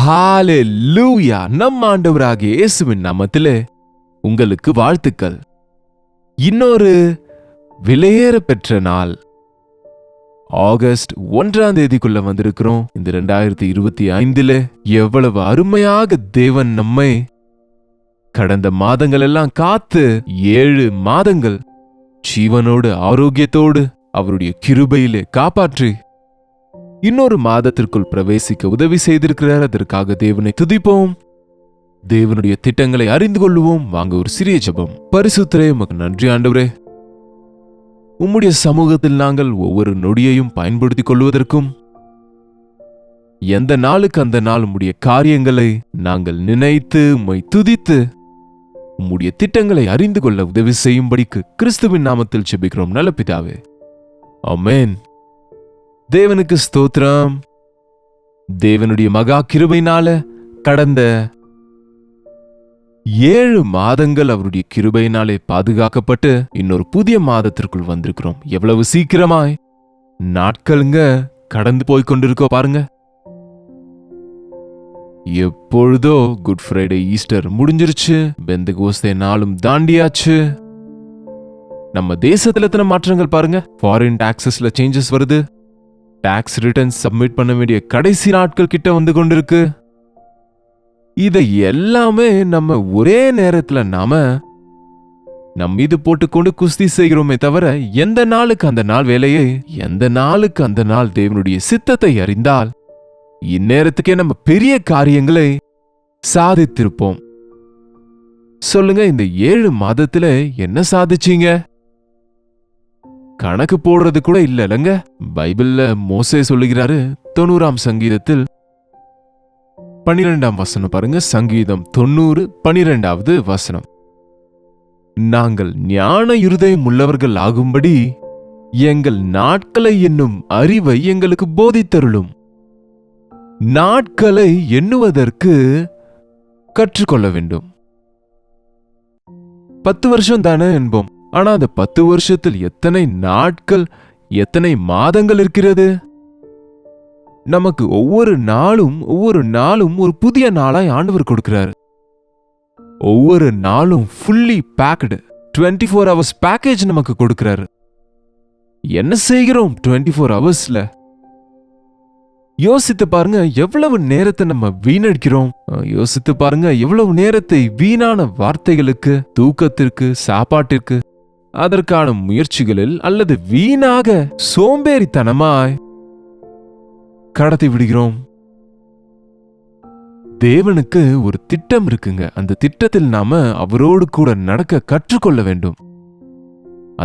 ஹalleluya! நம் ஆண்டவராகிய இயேசுவின் நாமத்திலே உங்களுக்கு வாழ்த்துக்கள். இன்னொரு விலையேற பெற்ற நாள் ஆகஸ்ட் 1ஆம் தேதிக்குள்ள வந்திருக்கிறோம். இந்த 2025 எவ்வளவு அருமையாக தேவன் நம்மை கடந்த மாதங்கள் எல்லாம் காத்து 7 மாதங்கள் ஜீவனோடு ஆரோக்கியத்தோடு அவருடைய கிருபையிலே காப்பாற்றி இன்னொரு மாதத்திற்குள் பிரவேசிக்க உதவி செய்திருக்கிறார். அதற்காக தேவனை துதிப்போம், தேவனுடைய திட்டங்களை அறிந்து கொள்வோம். வாங்க ஒரு சிறிய ஜெபம். பரிசுத்தரே, உமக்கு நன்றி ஆண்டவரே. உம்முடைய சமூகத்தில் நாங்கள் ஒவ்வொரு நொடியையும் பயன்படுத்திக் கொள்வதற்கும் எந்த நாளுக்கு அந்த நாள் உம்முடைய காரியங்களை நாங்கள் நினைத்து உம்மை துதித்து உம்முடைய திட்டங்களை அறிந்து கொள்ள உதவி செய்யும்படிக்கு கிறிஸ்துவின் நாமத்தில் ஜெபிக்கிறோம் நல்ல பிதாவே, ஆமென். தேவனுக்கு ஸ்தோத்திரம். தேவனுடைய மகா கிருபையினால கடந்த 7 மாதங்கள் அவருடைய கிருபையினாலே பாதுகாக்கப்பட்டு இன்னொரு புதிய மாதத்திற்குள் வந்திருக்கிறோம். எவ்வளவு சீக்கிரமாய் நாட்களுங்க கடந்து போய் கொண்டிருக்கோ பாருங்க. எப்பொழுதோ குட் ஃப்ரைடே, ஈஸ்டர் முடிஞ்சிருச்சு. பெந்தகோஸ்தே நாளும் தாண்டியாச்சு. நம்ம தேசத்துல எத்தனை மாற்றங்கள் பாருங்க. ஃபாரின் டாக்ஸஸ்ல சேஞ்சஸ் வருது. டாக்ஸ் ரிட்டர்ன்ஸ் சப்மிட் பண்ண வேண்டிய கடைசி நாட்கள் கிட்ட வந்து கொண்டிருக்கு. இதை எல்லாமே நம்ம ஒரே நேரத்துல நாம நம் மீது போட்டுக்கொண்டு குஸ்தி செய்கிறோமே தவிர எந்த நாளுக்கு அந்த நாள் வேலையை, எந்த நாளுக்கு அந்த நாள் தேவனுடைய சித்தத்தை அறிந்தால் இந்நேரத்துக்கே நம்ம பெரிய காரியங்களை சாதித்திருப்போம். சொல்லுங்க, இந்த 7 மாதத்துல என்ன சாதிச்சீங்க? கணக்கு போடுறது கூட இல்லங்க. பைபிள்ல மோசே சொல்லுகிறாரு 90ஆம் சங்கீதத்தில் 12ஆம் வசனம் பாருங்க. சங்கீதம் 90 12வது வசனம். நாங்கள் ஞான இருதயம் உள்ளவர்கள் ஆகும்படி எங்கள் நாட்களை என்னும் அறிவை எங்களுக்கு போதித்தருளும். நாட்களை எண்ணுவதற்கு கற்றுக்கொள்ள வேண்டும். 10 வருஷம் தானே என்போம். ஆனா அந்த 10 வருஷத்தில் எத்தனை நாட்கள், எத்தனை மாதங்கள் இருக்கிறது? நமக்கு ஒவ்வொரு நாளும் ஒரு புதிய நாளாய் ஆண்டவர் கொடுக்கிறார். ஒவ்வொரு நாளும் ஃபுல்லி பேக்டு 24 hours பேக்கேஜ் நமக்கு கொடுக்கிறாரு. என்ன செய்கிறோம் 24 ஹவர்ஸ்ல? யோசித்து பாருங்க, எவ்வளவு நேரத்தை நம்ம வீணடிக்கிறோம். யோசித்து பாருங்க, எவ்வளவு நேரத்தை வீணான வார்த்தைகளுக்கு, தூக்கத்திற்கு, சாப்பாட்டிற்கு, அதற்கான முயற்சிகளில் அல்லது வீணாக சோம்பேறித்தனமாய் கடத்தி விடுகிறோம். தேவனுக்கு ஒரு திட்டம் இருக்குங்க. அந்த திட்டத்தில் நாம அவரோடு கூட நடக்க கற்றுக்கொள்ள வேண்டும்.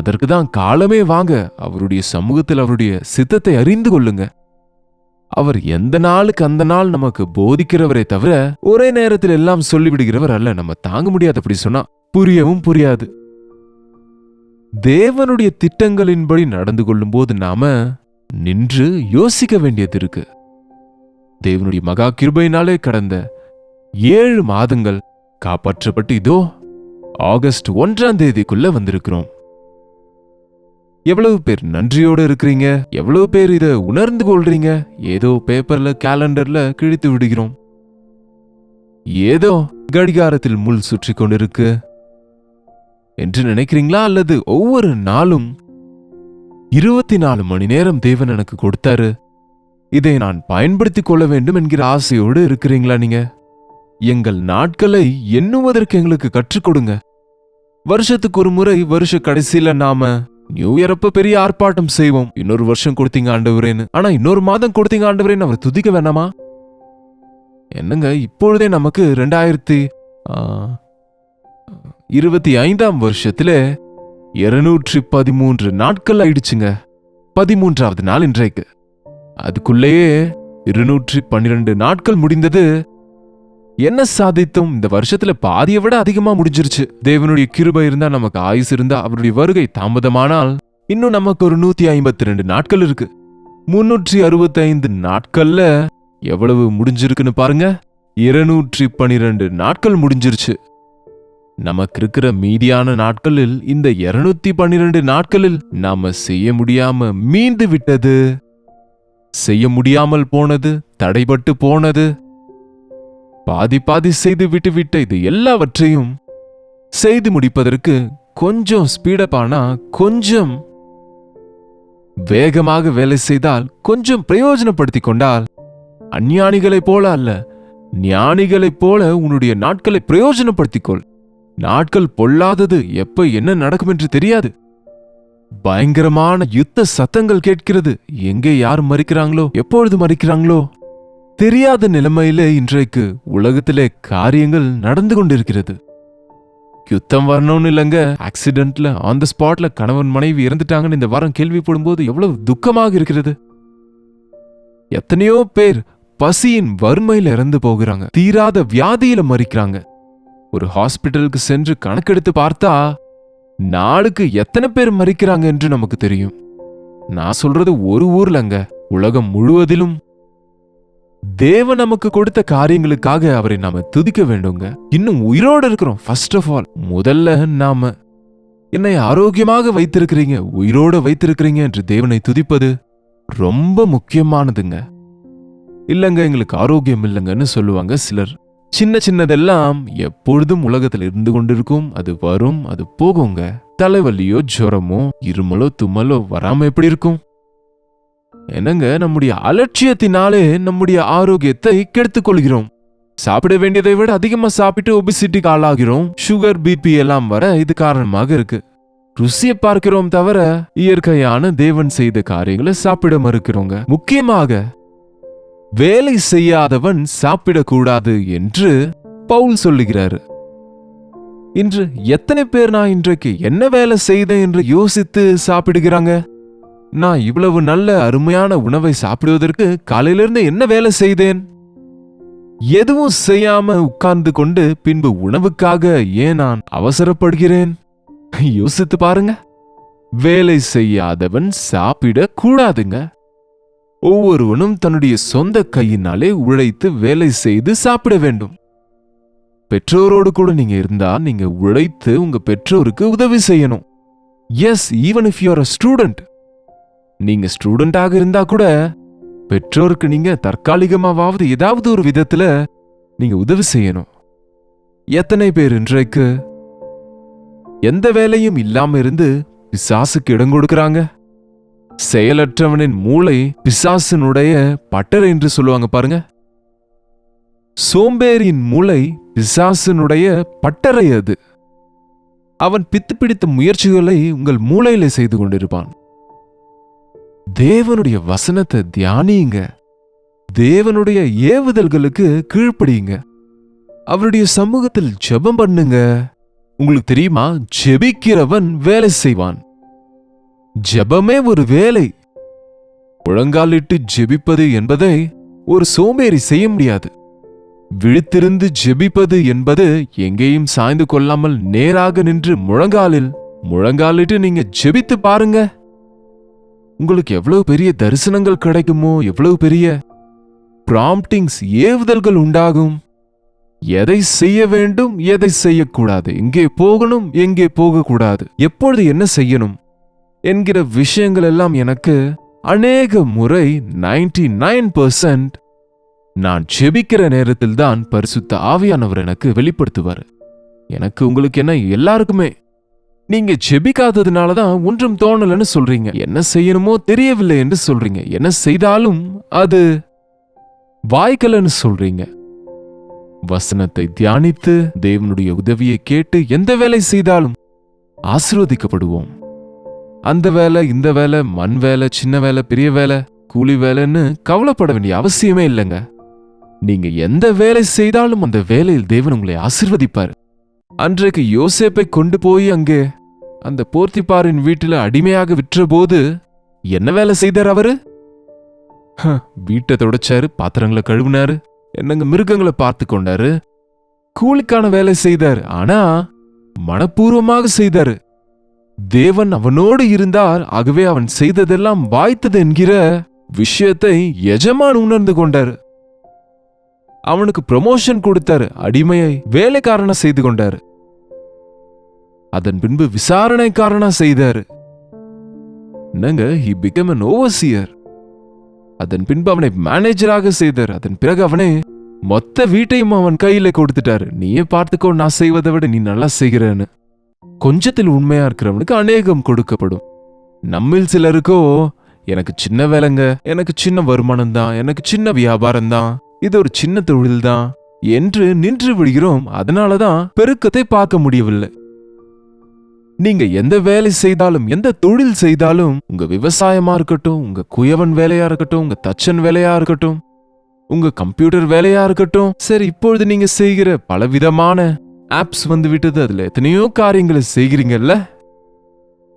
அதற்கு தான் காலமே வாங்க. அவருடைய சமூகத்தில் அவருடைய சித்தத்தை அறிந்து கொள்ளுங்க. அவர் எந்த நாளுக்கு அந்த நாள் நமக்கு போதிக்கிறவரை தவிர ஒரே நேரத்தில் எல்லாம் சொல்லிவிடுகிறவர் அல்ல. நம்ம தாங்க முடியாது அப்படி சொன்னா, புரியவும் புரியாது. தேவனுடைய திட்டங்களின்படி நடந்து கொள்ளும் போது நாம நின்று யோசிக்க வேண்டியது இருக்கு. தேவனுடைய மகா கிருபையினாலே கடந்த 7 மாதங்கள் காப்பாற்றப்பட்டு இதோ ஆகஸ்ட் 1ஆம் தேதிக்குள்ள வந்திருக்கிறோம். எவ்வளவு பேர் நன்றியோடு இருக்கிறீங்க? எவ்வளவு பேர் இதை உணர்ந்து கொள்றீங்க? ஏதோ பேப்பர்ல, கேலண்டர்ல கிழித்து விடுகிறோம். ஏதோ கடிகாரத்தில் முள் சுற்றி கொண்டிருக்கு என்று நினைக்கிறீங்களா? அல்லது ஒவ்வொரு நாளும் 24 மணி நேரம் தேவன் எனக்கு கொடுத்தாரு, இதை நான் பயன்படுத்திக் கொள்ள வேண்டும் என்கிற ஆசையோடு இருக்கிறீங்களா? நீங்க எங்கள் நாட்களை எண்ணுவதற்கு எங்களுக்கு கற்றுக் கொடுங்க. வருஷத்துக்கு ஒரு முறை வருஷ கடைசியில நாம நியூ இயர் அப்ப பெரிய ஆர்ப்பாட்டம் செய்வோம். இன்னொரு வருஷம் கொடுத்தீங்க ஆண்டவரேன்னு. ஆனா இன்னொரு மாதம் கொடுத்தீங்க ஆண்டவரேன்னு அவர் துதிக்க வேணாமா? என்னங்க, இப்பொழுதே நமக்கு 2025ஆம் வருஷத்துல 213 நாட்கள் ஆயிடுச்சுங்க. 13வது நாள் இன்றைக்கு. அதுக்குள்ளேயே 212 நாட்கள் முடிந்தது. என்ன சாதித்தோம்? இந்த வருஷத்துல பாதியை விட அதிகமா முடிஞ்சிருச்சு. தேவனுடைய கிருபை இருந்தா, நமக்கு ஆயுசு இருந்தா, அவருடைய வருகை தாமதமானால் இன்னும் நமக்கு ஒரு 152 நாட்கள் இருக்கு. 365 நாட்கள்ல எவ்வளவு முடிஞ்சிருக்குன்னு பாருங்க. 212 நாட்கள் முடிஞ்சிருச்சு. நமக்கு இருக்கிற மீதியான நாட்களில் இந்த 212 நாட்களில் நாம செய்ய முடியாம மீண்டு விட்டது, செய்ய முடியாமல் போனது, தடைபட்டு போனது, பாதி பாதி செய்து விட்டுவிட்ட இது எல்லாவற்றையும் செய்து முடிப்பதற்கு கொஞ்சம் ஸ்பீடப் ஆனா, கொஞ்சம் வேகமாக வேலை செய்தால், கொஞ்சம் பிரயோஜனப்படுத்திக் கொண்டால், அஞ்ஞானிகளைப் போல அல்ல, ஞானிகளைப் போல உன்னுடைய நாட்களை பிரயோஜனப்படுத்திக்கொள். நாட்கள் பொல்லாதது, எப்ப என்ன நடக்கும் என்று தெரியாது. பயங்கரமான யுத்த சத்தங்கள் கேட்கிறது. எங்கே யார் மறிக்கிறாங்களோ, எப்பொழுது மறிக்கிறாங்களோ தெரியாத நிலைமையிலே இன்றைக்கு உலகத்திலே காரியங்கள் நடந்து கொண்டிருக்கிறது. யுத்தம் வரணும்னு இல்லைங்க, ஆக்சிடென்ட்ல ஆன் த ஸ்பாட்ல கணவன் மனைவி இறந்துட்டாங்கன்னு இந்த வாரம் கேள்விப்படும் போது எவ்வளவு துக்கமாக இருக்கிறது. எத்தனையோ பேர் பசியின் வறுமையில இறந்து போகிறாங்க, தீராத வியாதியில மறிக்கிறாங்க. ஒரு ஹாஸ்பிட்டலுக்கு சென்று கணக்கெடுத்து பார்த்தா நாளுக்கு எத்தனை பேர் மறிக்கிறாங்க என்று நமக்கு தெரியும். நான் சொல்றது ஒரு ஊர்லங்க, உலகம் முழுவதிலும். தேவன் நமக்கு கொடுத்த காரியங்களுக்காக அவரை நாம துதிக்க வேண்டுங்க. இன்னும் உயிரோடு இருக்கிறோம். ஃபர்ஸ்ட் ஆஃப் ஆல், முதல்ல நாம என்னை ஆரோக்கியமாக வைத்திருக்கிறீங்க, உயிரோடு வைத்திருக்கிறீங்க என்று தேவனை துதிப்பது ரொம்ப முக்கியமானதுங்க. இல்லங்க எங்களுக்கு ஆரோக்கியம் இல்லைங்கன்னு சொல்லுவாங்க சிலர். சின்ன சின்னதெல்லாம் எப்பொழுதும் உலகத்தில் இருந்து கொண்டிருக்கும். அது வரும், அது போகுங்க. தலைவலியோ ஜுரமோ இருமலோ தும்மலோ வராம எப்படி இருக்கும்? என்னங்க, நம்முடைய அலட்சியத்தினாலே நம்முடைய ஆரோக்கியத்தை கெடுத்துக் கொள்கிறோம். சாப்பிட வேண்டியதை விட அதிகமா சாப்பிட்டு ஒபிசிட்டிக்கு ஆளாகிறோம். சுகர், பிபி எல்லாம் வர இது காரணமாக இருக்கு. ருசியை பார்க்கிறோம் தவிர இயற்கையான தேவன் செய்த காரியங்களை சாப்பிட மறுக்கிறோங்க. முக்கியமாக வேலை செய்யாதவன் சாப்பிடக்கூடாது என்று பவுல் சொல்லுகிறாரு. இன்று எத்தனை பேர் நான் இன்றைக்கு என்ன வேலை செய்தேன் என்று யோசித்து சாப்பிடுகிறாங்க? நான் இவ்வளவு நல்ல அருமையான உணவை சாப்பிடுவதற்கு காலையிலிருந்து என்ன வேலை செய்தேன்? எதுவும் செய்யாம உட்கார்ந்து கொண்டு பின்பு உணவுக்காக ஏன் நான் அவசரப்படுகிறேன்? யோசித்து பாருங்க. வேலை செய்யாதவன் சாப்பிட கூடாதுங்க. ஒவ்வொருவனும் தன்னுடைய சொந்த கையினாலே உழைத்து வேலை செய்து சாப்பிட வேண்டும். பெற்றோரோடு கூட நீங்க இருந்தா நீங்க உழைத்து உங்க பெற்றோருக்கு உதவி செய்யணும். Yes, even if you are a student. நீங்க ஸ்டூடெண்டாக இருந்தா கூட பெற்றோருக்கு நீங்க தற்காலிகமாவது ஏதாவது ஒரு விதத்துல நீங்க உதவி செய்யணும். எத்தனை பேர் இன்றைக்கு எந்த வேலையும் இல்லாம இருந்து பிசாசுக்கு இடம் கொடுக்கறாங்க? செயலற்றவனின் மூளை பிசாசினுடைய பட்டறை என்று சொல்லுவாங்க பாருங்க. சோம்பேறியின் மூளை பிசாசினுடைய பட்டறை. அது அவன் பித்து பிடித்த முயற்சிகளை உங்கள் மூளையில செய்து கொண்டிருப்பான். தேவனுடைய வசனத்தை தியானியுங்க. தேவனுடைய ஏவுதல்களுக்கு கீழ்ப்படியுங்க. அவருடைய சமூகத்தில் ஜெபம் பண்ணுங்க. உங்களுக்கு தெரியுமா, ஜெபிக்கிறவன் வேலை செய்வான். ஜெபமே ஒரு வேலை. முழங்காலிட்டு ஜெபிப்பது என்பதை ஒரு சோம்பேறி செய்ய முடியாது. விழித்திருந்து ஜெபிப்பது என்பது எங்கேயும் சாய்ந்து கொள்ளாமல் நேராக நின்று முழங்காலிட்டு நீங்க ஜெபித்து பாருங்க. உங்களுக்கு எவ்வளவு பெரிய தரிசனங்கள் கிடைக்குமோ, எவ்வளவு பெரிய ப்ராம்ப்டிங்ஸ், ஏவுதல்கள் உண்டாகும். எதை செய்ய வேண்டும், எதை செய்யக்கூடாது, எங்கே போகணும், எங்கே போகக்கூடாது, எப்பொழுது என்ன செய்யணும் என்கிற விஷயங்கள் எல்லாம் எனக்கு அநேக முறை 99% நான் ஜெபிக்கிற நேரத்தில் தான் பரிசுத்த ஆவியானவர் எனக்கு வெளிப்படுத்துவார். எனக்கு உங்களுக்கு என்ன, எல்லாருக்குமே. நீங்க ஜெபிக்காததுனால தான் ஒன்றும் தோணலன்னு சொல்றீங்க. என்ன செய்யணுமோ தெரியவில்லை என்று சொல்றீங்க. என்ன செய்தாலும் அது வாய்க்கலன்னு சொல்றீங்க. வசனத்தை தியானித்து தேவனுடைய உதவியை கேட்டு எந்த வேலை செய்தாலும் ஆசீர்வதிக்கப்படுவோம். அந்த வேலை, இந்த வேலை, மண் வேலை, சின்ன வேலை, பெரிய வேலை, கூலி வேலைன்னு கவலைப்பட வேண்டிய அவசியமே இல்லைங்க. நீங்க எந்த வேலை செய்தாலும் அந்த வேலையில் தேவன் உங்களை ஆசீர்வதிப்பார். அன்றைக்கு யோசேப்பை கொண்டு போய் அங்கே அந்த போர்த்திபாரின் வீட்டில் அடிமையாக விற்ற போது என்ன வேலை செய்தார் அவரு? வீட்டை தொடச்சாரு, பாத்திரங்களை கழுவினாரு, என்னங்க மிருகங்களை பார்த்து கொண்டாரு, கூலிக்கான வேலை செய்தார். ஆனா மனப்பூர்வமாக செய்தாரு. தேவன் அவனோடு இருந்தார். ஆகவே அவன் செய்ததெல்லாம் வாய்த்தது என்கிற விஷயத்தை எஜமான் உணர்ந்து கொண்டார். அவனுக்கு ப்ரமோஷன் கொடுத்தாரு. அடிமையை வேலைக்காரனா செய்து கொண்டாரு. அதன் பின்பு விசாரணைக்காரனா செய்தாரு. என்னங்க, he became an overseer. அதன் பின்பு அவனை மேனேஜராக செய்தார். அதன் பிறகு அவனை மொத்த வீட்டையும் அவன் கையில கொடுத்துட்டாரு. நீயே பார்த்துக்கோ, நான் செய்வதை விட நீ நல்லா செய்கிறேன்னு. கொஞ்சத்தில் உண்மையா இருக்கிறவனுக்கு அநேகம் கொடுக்கப்படும். நம்மில் சிலருக்கோ, எனக்கு சின்ன வேலைங்க, எனக்கு சின்ன வருமானம் தான், எனக்கு சின்ன வியாபாரம் தான், இது ஒரு சின்ன தொழில் தான் என்று நின்று விடுகிறோம். அதனாலதான் பெருக்கத்தை பார்க்க முடியவில்லை. நீங்க எந்த வேலை செய்தாலும், எந்த தொழில் செய்தாலும், உங்க விவசாயமா இருக்கட்டும், உங்க குயவன் வேலையா இருக்கட்டும், உங்க தச்சன் வேலையா இருக்கட்டும், உங்க கம்ப்யூட்டர் வேலையா இருக்கட்டும், சரி, இப்பொழுது நீங்க செய்கிற பலவிதமான ஆப்ஸ் வந்து விட்டது. அதுல எத்தனையோ காரியங்களை செய்கிறீங்கல்ல.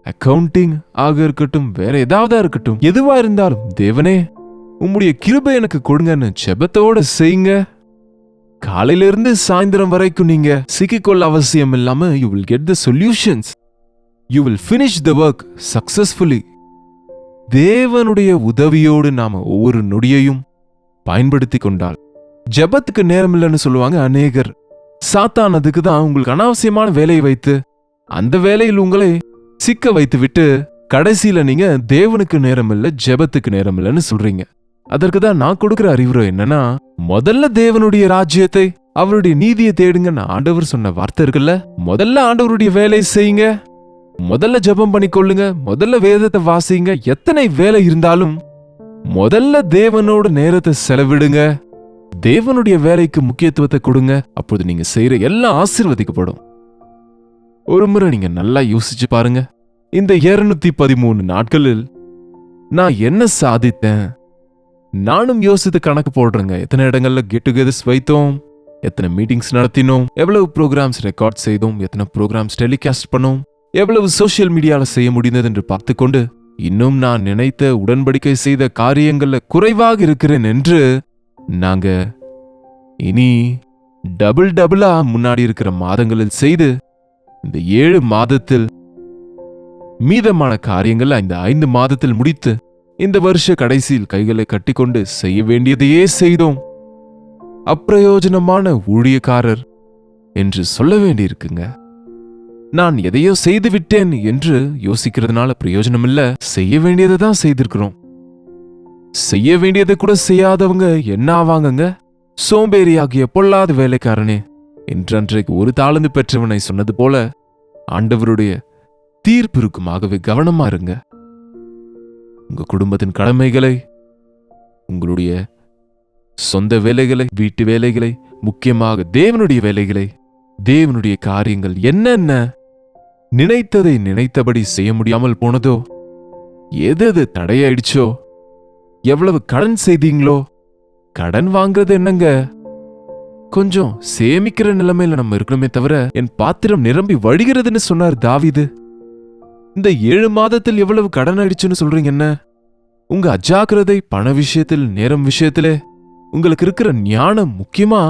அக்கவுண்டிங் ஆக இருக்கட்டும், வேற ஏதாவது இருக்கட்டும், எதுவா இருந்தாலும், தேவனே உம்முடைய கிருபை எனக்கு கொடுங்கன்னு ஜெபத்தோட செய்யுங்க. காலையில இருந்து சாயந்தரம் வரைக்கும் நீங்க சிக்கிக்கொள்ள அவசியம் இல்லாம you will get the solutions. You will finish the work successfully. தேவனுடைய உதவியோடு நாம ஒவ்வொரு நொடியையும் பயன்படுத்தி கொண்டால், ஜெபத்துக்கு நேரம் இல்லைன்னு சொல்லுவாங்க அநேகர். சாத்தான் அதுக்கு தான் உங்களுக்கு அனாவசியமான வேலையை வைத்து அந்த வேலையில் உங்களை சிக்க வைத்து விட்டு கடைசியில நீங்க தேவனுக்கு நேரம் இல்ல, ஜெபத்துக்கு நேரம் இல்லைன்னு சொல்றீங்க. அதற்கு தான் நான் கொடுக்கிற அறிவுரை என்னன்னா, முதல்ல தேவனுடைய ராஜ்யத்தை, அவருடைய நீதியை தேடுங்கன்னு ஆண்டவர் சொன்ன வார்த்தை இருக்குல்ல. முதல்ல ஆண்டவருடைய வேலையை செய்யுங்க, முதல்ல ஜெபம் பண்ணிக்கொள்ளுங்க, முதல்ல வேதத்தை வாசிங்க. எத்தனை வேலை இருந்தாலும் முதல்ல தேவனோட நேரத்தை செலவிடுங்க, தேவனுடைய வேலைக்கு முக்கியத்துவத்தை கொடுங்க. அப்போது நீங்க செய்யற எல்லாம் ஆசீர்வதிக்கப்படும். ஒரு முறை நீங்க நல்லா யோசிச்சு பாருங்க, இந்த 213 நாட்களில் நான் என்ன சாதித்தேன்? நானும் யோசித்து கணக்கு போடுறேங்க. எத்தனை இடங்கள்ல கெட் டுகெதர்ஸ் வைத்தோம், எத்தனை மீட்டிங்ஸ் நடத்தினோம், எவ்வளவு ப்ரோக்ராம்ஸ் ரெக்கார்ட் செய்தோம், எத்தனை ப்ரோக்ராம்ஸ் டெலிகாஸ்ட் பண்ணோம், எவ்வளவு சோசியல் மீடியால செய்ய முடிந்தது என்று பார்த்துக்கொண்டு, இன்னும் நான் நினைத்த உடன்படிக்கை செய்த காரியங்கள்ல குறைவாக இருக்கிறேன் என்று நாங்க இனி டபுளா முன்னாடி இருக்கிற மாதங்களில் செய்து, இந்த 7 மாதத்தில் மீதமான காரியங்கள் இந்த 5 மாதத்தில் முடித்து, இந்த வருஷ கடைசியில் கைகளை கட்டிக்கொண்டு செய்ய வேண்டியதையே செய்தோம். அப்பிரயோஜனமான ஊழியக்காரர் என்று சொல்ல வேண்டியிருக்குங்க. நான் எதையோ செய்து விட்டேன் என்று யோசிக்கிறதுனால பிரயோஜனம் இல்ல. செய்ய வேண்டியதை தான் செய்திருக்கிறோம். செய்ய வேண்டியதை கூட செய்யாதவங்க என்ன ஆவாங்கங்க? சோம்பேறியாகிய பொல்லாத வேலைக்காரனே என்று அன்றைக்கு ஒரு தாளந்து பெற்றவனை சொன்னது போல, ஆண்டவருடைய தீர்ப்பு இருக்குமாகவே கவனமா இருங்க. உங்க குடும்பத்தின் கடமைகளை, உங்களுடைய சொந்த வேலைகளை, வீட்டு வேலைகளை, முக்கியமாக தேவனுடைய வேலைகளை, தேவனுடைய காரியங்கள் என்னென்ன நினைத்ததை நினைத்தபடி செய்ய முடியாமல் போனதோ, எது தடையாயிடுச்சோ, எவ்வளவு கடன் செய்தீங்களோ, கடன் வாங்குறது என்னங்க, கொஞ்சம் சேமிக்கிற நிலைமையில நம்ம இருக்கணுமே தவிர, என் பாத்திரம் நிரம்பி வழிகிறதுன்னு சொன்னார் தாவீது. இந்த 7 மாதத்தில் எவ்வளவு கடன் ஆயிடுச்சுன்னு சொல்றீங்க என்ன? உங்க அஜாக்கிரதை பண விஷயத்தில், நேரம் விஷயத்திலே உங்களுக்கு இருக்கிற ஞானம், முக்கியமா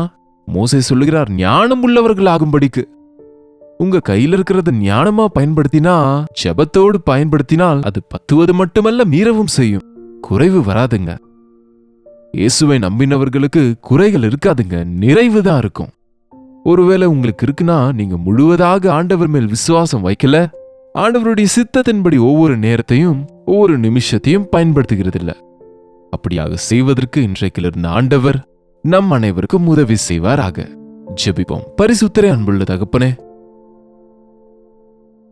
மோசே சொல்லுகிறார், ஞானம் உள்ளவர்கள் ஆகும்படிக்கு. உங்க கையில இருக்கிறத ஞானமா பயன்படுத்தினா, ஜெபத்தோடு பயன்படுத்தினால் அது பத்துவது மட்டுமல்ல, மீறவும் செய்யும். குறைவு வராதுங்க. இயேசுவை நம்பினவர்களுக்கு குறைகள் இருக்காதுங்க, நிறைவுதான் இருக்கும். ஒருவேளை உங்களுக்கு இருக்குன்னா, நீங்க முழுவதாக ஆண்டவர் மேல் விசுவாசம் வைக்கல, ஆண்டவருடைய சித்தத்தின்படி ஒவ்வொரு நேரத்தையும் ஒவ்வொரு நிமிஷத்தையும் பயன்படுத்துகிறது இல்ல. அப்படியாக செய்வதற்கு இன்றைக்கிலிருந்து ஆண்டவர் நம் அனைவருக்கும் உதவி செய்வாராக. ஜெபிப்போம். பரிசுத்தரே, அன்புள்ள தகப்பனே,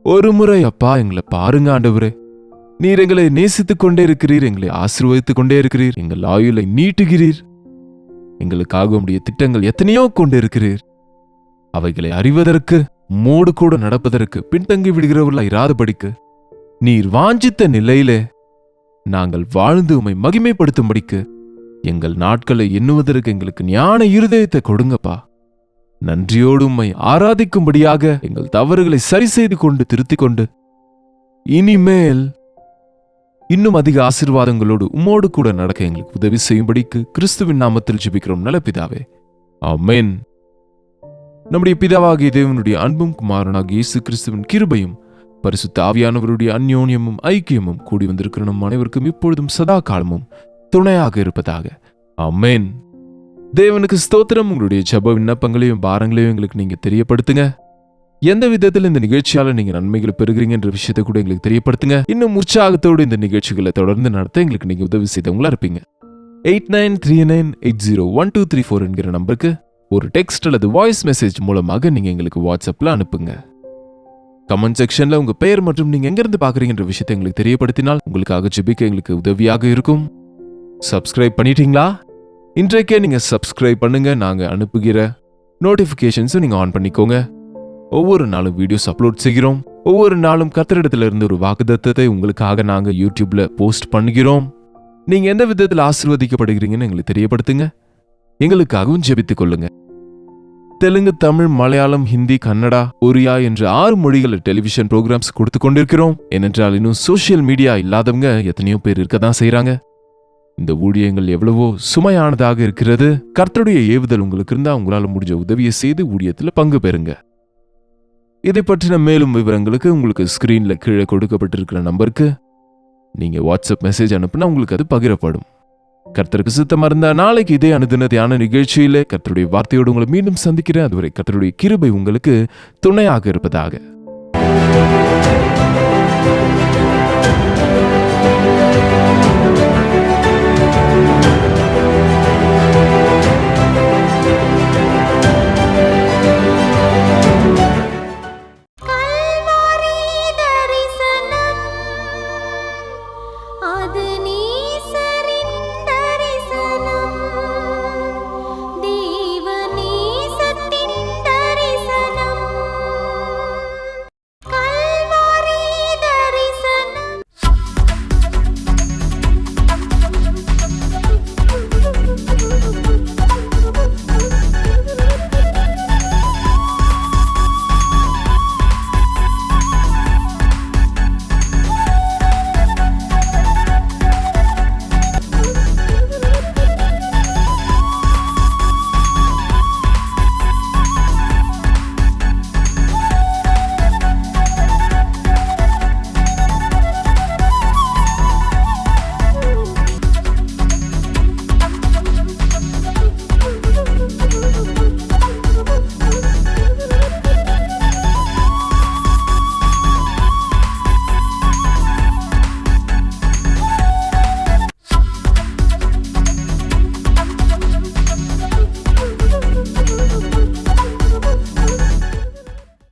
ஒரு முறை அப்பா எங்களை பாருங்க ஆண்டவரே. நீர் எங்களை நேசித்துக் கொண்டே இருக்கிறீர், எங்களை ஆசீர்வதித்துக் கொண்டே இருக்கிறீர், எங்கள் ஆயுளை நீட்டுகிறீர், எங்களுக்காக உம்முடைய திட்டங்கள் எத்தனையோ கொண்டு இருக்கிறீர். அவைகளை அறிவதற்கு, மோடு கூட நடப்பதற்கு பின்தங்கி விடுகிறவர்களா இராதபடிக்கு, நீர் வாஞ்சித்த நிலையிலே நாங்கள் வாழ்ந்து உம்மை மகிமைப்படுத்தும்படிக்கு எங்கள் நாட்களை எண்ணுவதற்கு எங்களுக்கு ஞான இருதயத்தை கொடுங்கப்பா. நன்றியோடு உம்மை ஆராதிக்கும்படியாக எங்கள் தவறுகளை சரி செய்து கொண்டு திருத்திக் கொண்டு, இனிமேல் இன்னும் அதிக ஆசீர்வாதங்களோடு உம்மோடு கூட நடக்க எங்களுக்கு உதவி செய்யும்படிக்கு கிறிஸ்துவின் நாமத்தில் ஜெபிக்கிறோம் நல்ல பிதாவே, ஆமென். நம்முடைய பிதாவாகிய தேவனுடைய அன்பும் குமாரனாகிய இயேசு கிறிஸ்துவின் கிருபையும் பரிசுத்த ஆவியானவருடைய அந்யோன்யமும் ஐக்கியமும் கூடி வந்திருக்கிற நம் அனைவருக்கும் இப்பொழுதும் சதா காலமும் துணையாக இருப்பதாக, ஆமென். தேவனுக்கு ஸ்தோத்திரம். உங்களுடைய ஜெப விண்ணப்பங்களையும் பாரங்களையும் எங்களுக்கு நீங்க தெரியப்படுத்துங்க. எந்த விதத்தில் இந்த நிகழ்ச்சியால நீங்க நன்மைகளை பெறுகிறீங்க என்ற விஷயத்தை கூட எங்களுக்கு தெரியப்படுத்துங்க. இன்னும் உற்சாகத்தோடு இந்த நிகழ்ச்சிகளை தொடர்ந்து நடத்த எங்களுக்கு நீங்க உதவி செய்தவங்களா இருப்பீங்க. 8939801234 என்கிற நம்பருக்கு ஒரு டெக்ஸ்ட் அல்லது வாய்ஸ் மெசேஜ் மூலமாக நீங்க எங்களுக்கு வாட்ஸ்அப்ல அனுப்புங்க. கமெண்ட் செக்ஷன்ல உங்க பெயர் மற்றும் நீங்க எங்கிருந்து பாக்குறீங்கன்ற விஷயத்தை எங்களுக்கு தெரியப்படுத்தினால் உங்களுக்காக ஜெபிக்க எங்களுக்கு உதவியாக இருக்கும். சப்ஸ்கிரைப் பண்ணிட்டீங்களா? இன்றைக்கே நீங்க சப்ஸ்கிரைப் பண்ணுங்க. நாங்க அனுப்புகிற நோட்டிபிகேஷன்ஸும் நீங்க ஆன் பண்ணிக்கோங்க. ஒவ்வொரு நாளும் வீடியோஸ் அப்லோட் செய்கிறோம். ஒவ்வொரு நாளும் கர்த்தரிடத்துல இருந்து ஒரு வாக்குத்தத்தத்தை உங்களுக்காக நாங்க யூடியூப்ல போஸ்ட் பண்ணுகிறோம். நீங்க எந்த விதத்தில் ஆசீர்வதிக்கப்படுகிறீங்கன்னு எங்களுக்கு தெரியப்படுத்துங்க. எங்களுக்காகவும் ஜெபித்துக் கொள்ளுங்க. தெலுங்கு, தமிழ், மலையாளம், ஹிந்தி, கன்னடா, ஒரியா என்ற 6 மொழிகளில் டெலிவிஷன் ப்ரோக்ராம்ஸ் கொடுத்து கொண்டிருக்கிறோம். ஏனென்றால் இன்னும் சோசியல் மீடியா இல்லாதவங்க எத்தனையோ பேர் இருக்கதான் செய்யறாங்க. இந்த ஊழியங்கள் எவ்வளவோ சுமையானதாக இருக்கிறது. கர்த்தருடைய ஏவுதல் உங்களுக்கு இருந்தா உங்களால முடிஞ்ச உதவியை செய்து ஊழியத்துல பங்கு பெறுங்க. இதை பற்றின மேலும் விவரங்களுக்கு உங்களுக்கு ஸ்கிரீன்ல கீழே கொடுக்கப்பட்டிருக்கிற நம்பருக்கு நீங்க வாட்ஸ்அப் மெசேஜ் அனுப்புனா உங்களுக்கு அது பகிரப்படும். கர்த்தருக்கு சித்தமா இருந்தா நாளைக்கு இதே அனுதின தியான நிகழ்ச்சியில கர்த்தருடைய வார்த்தையோடு உங்களை மீண்டும் சந்திக்கிறேன். அதுவரை கர்த்தருடைய கிருபை உங்களுக்கு துணையாக இருப்பதாக.